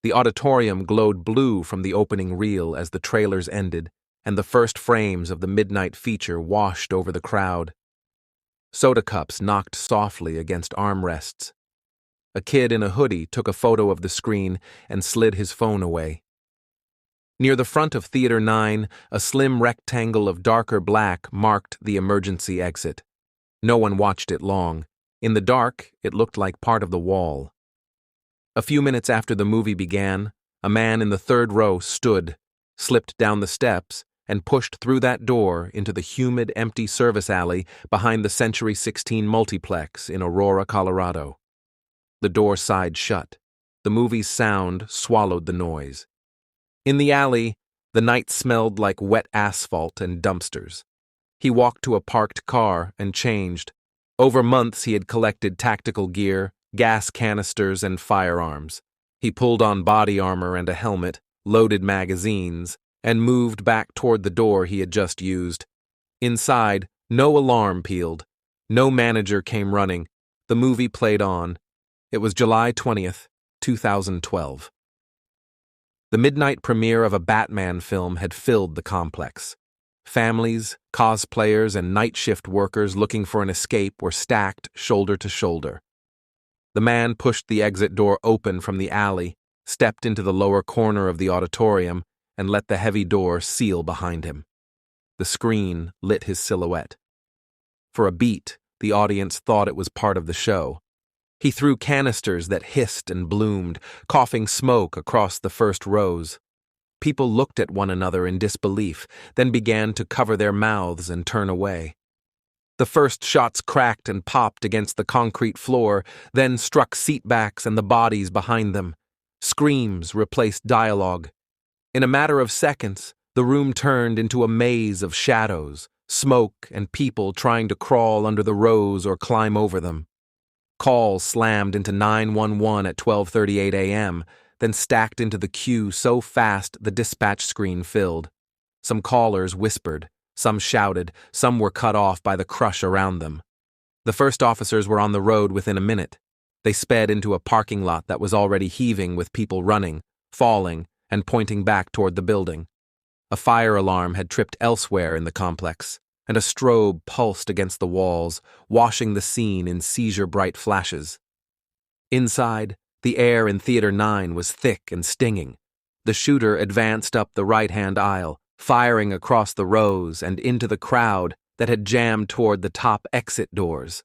The auditorium glowed blue from the opening reel as the trailers ended, and the first frames of the midnight feature washed over the crowd. Soda cups knocked softly against armrests. A kid in a hoodie took a photo of the screen and slid his phone away. Near the front of Theater 9, a slim rectangle of darker black marked the emergency exit. No one watched it long. In the dark, it looked like part of the wall. A few minutes after the movie began, a man in the third row stood, slipped down the steps, and pushed through that door into the humid, empty service alley behind the Century 16 multiplex in Aurora, Colorado. The door sighed shut. The movie's sound swallowed the noise. In the alley, the night smelled like wet asphalt and dumpsters. He walked to a parked car and changed. Over months he had collected tactical gear, gas canisters, and firearms. He pulled on body armor and a helmet, loaded magazines, and moved back toward the door he had just used. Inside, no alarm pealed. No manager came running. The movie played on. It was July 20th, 2012. The midnight premiere of a Batman film had filled the complex. Families, cosplayers, and night shift workers looking for an escape were stacked shoulder to shoulder. The man pushed the exit door open from the alley, stepped into the lower corner of the auditorium, and let the heavy door seal behind him. The screen lit his silhouette. For a beat, the audience thought it was part of the show. He threw canisters that hissed and bloomed, coughing smoke across the first rows. People looked at one another in disbelief, then began to cover their mouths and turn away. The first shots cracked and popped against the concrete floor, then struck seatbacks and the bodies behind them. Screams replaced dialogue. In a matter of seconds, the room turned into a maze of shadows, smoke, and people trying to crawl under the rows or climb over them. Calls slammed into 911 at 12:38 a.m., then stacked into the queue so fast the dispatch screen filled. Some callers whispered, some shouted, some were cut off by the crush around them. The first officers were on the road within a minute. They sped into a parking lot that was already heaving with people running, falling, and pointing back toward the building. A fire alarm had tripped elsewhere in the complex, and a strobe pulsed against the walls, washing the scene in seizure-bright flashes. Inside, the air in Theater 9 was thick and stinging. The shooter advanced up the right-hand aisle, firing across the rows and into the crowd that had jammed toward the top exit doors.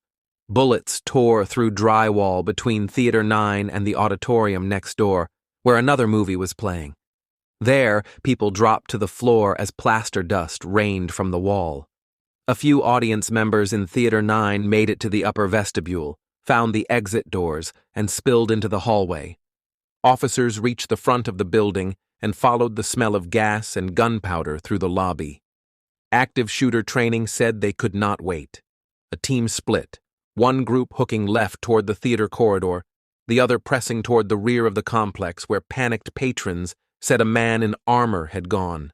Bullets tore through drywall between Theater 9 and the auditorium next door, where another movie was playing. There, people dropped to the floor as plaster dust rained from the wall. A few audience members in Theater 9 made it to the upper vestibule, found the exit doors, and spilled into the hallway. Officers reached the front of the building and followed the smell of gas and gunpowder through the lobby. Active shooter training said they could not wait. A team split, one group hooking left toward the theater corridor, the other pressing toward the rear of the complex where panicked patrons said a man in armor had gone.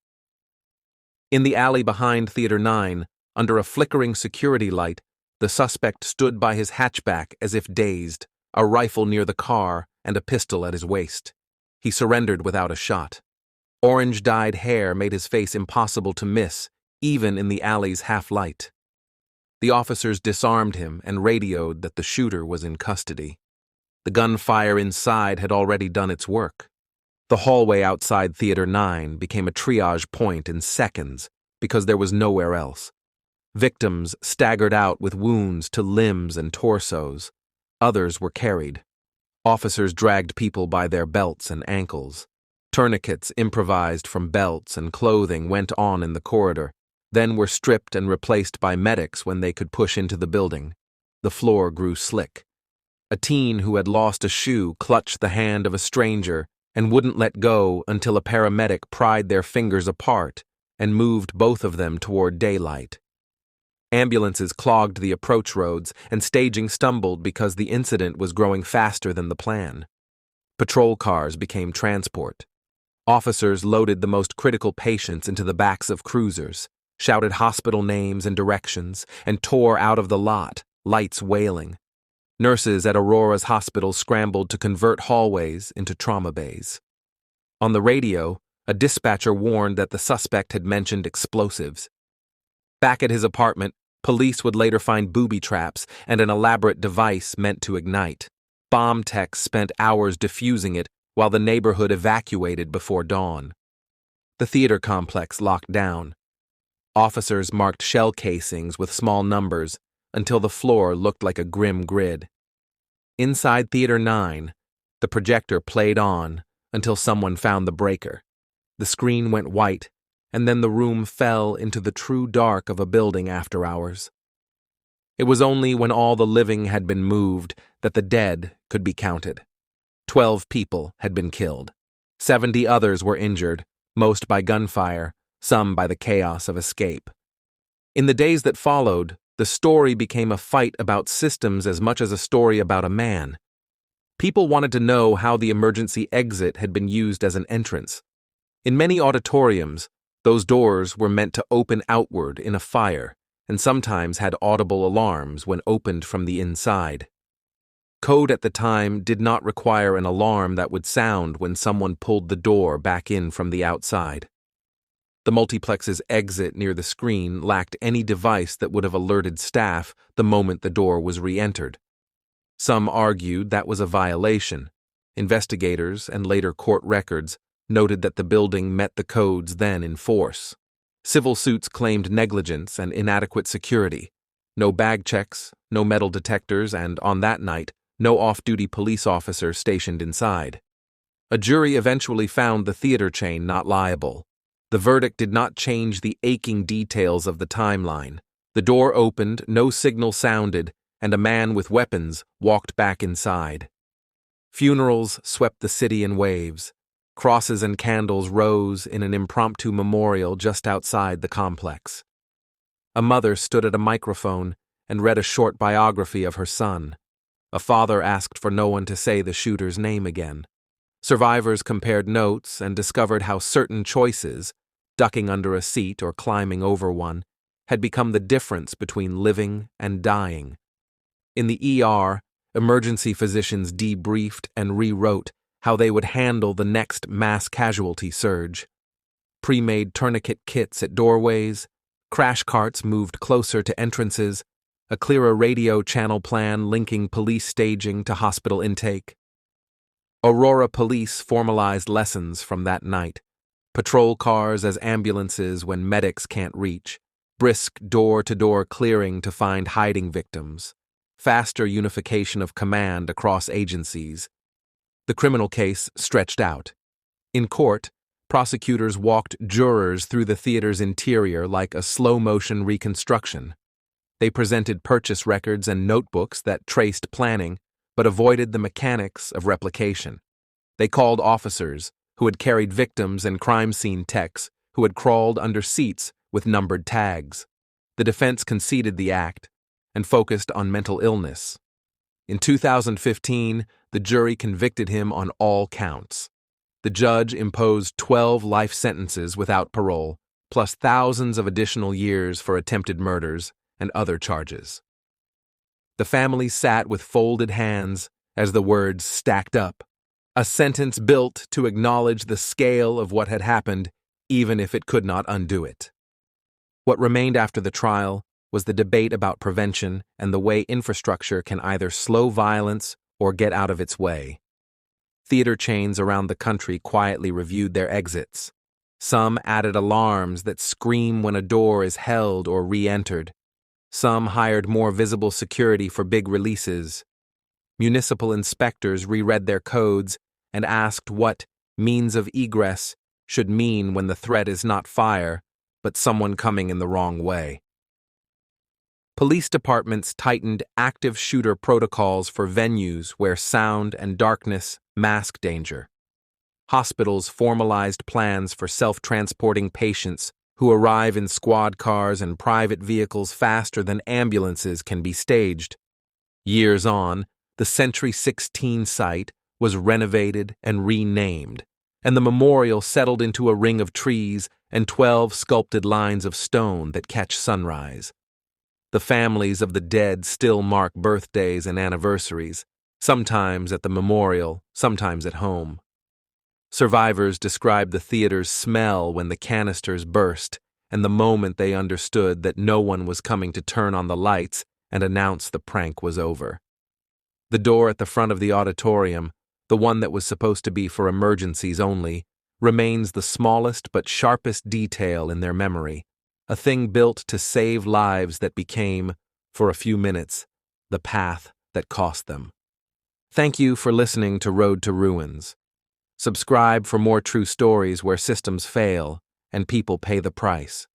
In the alley behind Theater 9, under a flickering security light, the suspect stood by his hatchback as if dazed, a rifle near the car and a pistol at his waist. He surrendered without a shot. Orange-dyed hair made his face impossible to miss, even in the alley's half-light. The officers disarmed him and radioed that the shooter was in custody. The gunfire inside had already done its work. The hallway outside Theater 9 became a triage point in seconds because there was nowhere else. Victims staggered out with wounds to limbs and torsos. Others were carried. Officers dragged people by their belts and ankles. Tourniquets improvised from belts and clothing went on in the corridor, then were stripped and replaced by medics when they could push into the building. The floor grew slick. A teen who had lost a shoe clutched the hand of a stranger and wouldn't let go until a paramedic pried their fingers apart and moved both of them toward daylight. Ambulances clogged the approach roads, and staging stumbled because the incident was growing faster than the plan. Patrol cars became transport. Officers loaded the most critical patients into the backs of cruisers, shouted hospital names and directions, and tore out of the lot, lights wailing. Nurses at Aurora's hospital scrambled to convert hallways into trauma bays. On the radio, a dispatcher warned that the suspect had mentioned explosives. Back at his apartment, police would later find booby traps and an elaborate device meant to ignite. Bomb techs spent hours defusing it while the neighborhood evacuated before dawn. The theater complex locked down. Officers marked shell casings with small numbers until the floor looked like a grim grid. Inside Theater 9, the projector played on until someone found the breaker. The screen went white, and then the room fell into the true dark of a building after hours. It was only when all the living had been moved that the dead could be counted. 12 people had been killed. 70 others were injured, most by gunfire, some by the chaos of escape. In the days that followed, the story became a fight about systems as much as a story about a man. People wanted to know how the emergency exit had been used as an entrance. In many auditoriums, those doors were meant to open outward in a fire, and sometimes had audible alarms when opened from the inside. Code at the time did not require an alarm that would sound when someone pulled the door back in from the outside. The multiplex's exit near the screen lacked any device that would have alerted staff the moment the door was re-entered. Some argued that was a violation. Investigators and later court records noted that the building met the codes then in force. Civil suits claimed negligence and inadequate security. No bag checks, no metal detectors, and, on that night, no off-duty police officer stationed inside. A jury eventually found the theater chain not liable. The verdict did not change the aching details of the timeline. The door opened, no signal sounded, and a man with weapons walked back inside. Funerals swept the city in waves. Crosses and candles rose in an impromptu memorial just outside the complex. A mother stood at a microphone and read a short biography of her son. A father asked for no one to say the shooter's name again. Survivors compared notes and discovered how certain choices, ducking under a seat or climbing over one, had become the difference between living and dying. In the ER, emergency physicians debriefed and rewrote how they would handle the next mass casualty surge. Pre-made tourniquet kits at doorways, crash carts moved closer to entrances, a clearer radio channel plan linking police staging to hospital intake. Aurora police formalized lessons from that night. Patrol cars as ambulances when medics can't reach, brisk door-to-door clearing to find hiding victims, faster unification of command across agencies. The criminal case stretched out. In court, prosecutors walked jurors through the theater's interior like a slow-motion reconstruction. They presented purchase records and notebooks that traced planning, but avoided the mechanics of replication. They called officers who had carried victims and crime scene techs who had crawled under seats with numbered tags. The defense conceded the act and focused on mental illness. In 2015, the jury convicted him on all counts. The judge imposed 12 life sentences without parole, plus thousands of additional years for attempted murders and other charges. The family sat with folded hands as the words stacked up, a sentence built to acknowledge the scale of what had happened, even if it could not undo it. What remained after the trial was the debate about prevention and the way infrastructure can either slow violence or get out of its way. Theater chains around the country quietly reviewed their exits. Some added alarms that scream when a door is held or re-entered. Some hired more visible security for big releases. Municipal inspectors reread their codes and asked what means of egress should mean when the threat is not fire, but someone coming in the wrong way. Police departments tightened active shooter protocols for venues where sound and darkness mask danger. Hospitals formalized plans for self-transporting patients who arrive in squad cars and private vehicles faster than ambulances can be staged. Years on, the Century 16 site was renovated and renamed, and the memorial settled into a ring of trees and 12 sculpted lines of stone that catch sunrise. The families of the dead still mark birthdays and anniversaries, sometimes at the memorial, sometimes at home. Survivors described the theater's smell when the canisters burst, and the moment they understood that no one was coming to turn on the lights and announce the prank was over. The door at the front of the auditorium, the one that was supposed to be for emergencies only, remains the smallest but sharpest detail in their memory, a thing built to save lives that became, for a few minutes, the path that cost them. Thank you for listening to Road to Ruins. Subscribe for more true stories where systems fail and people pay the price.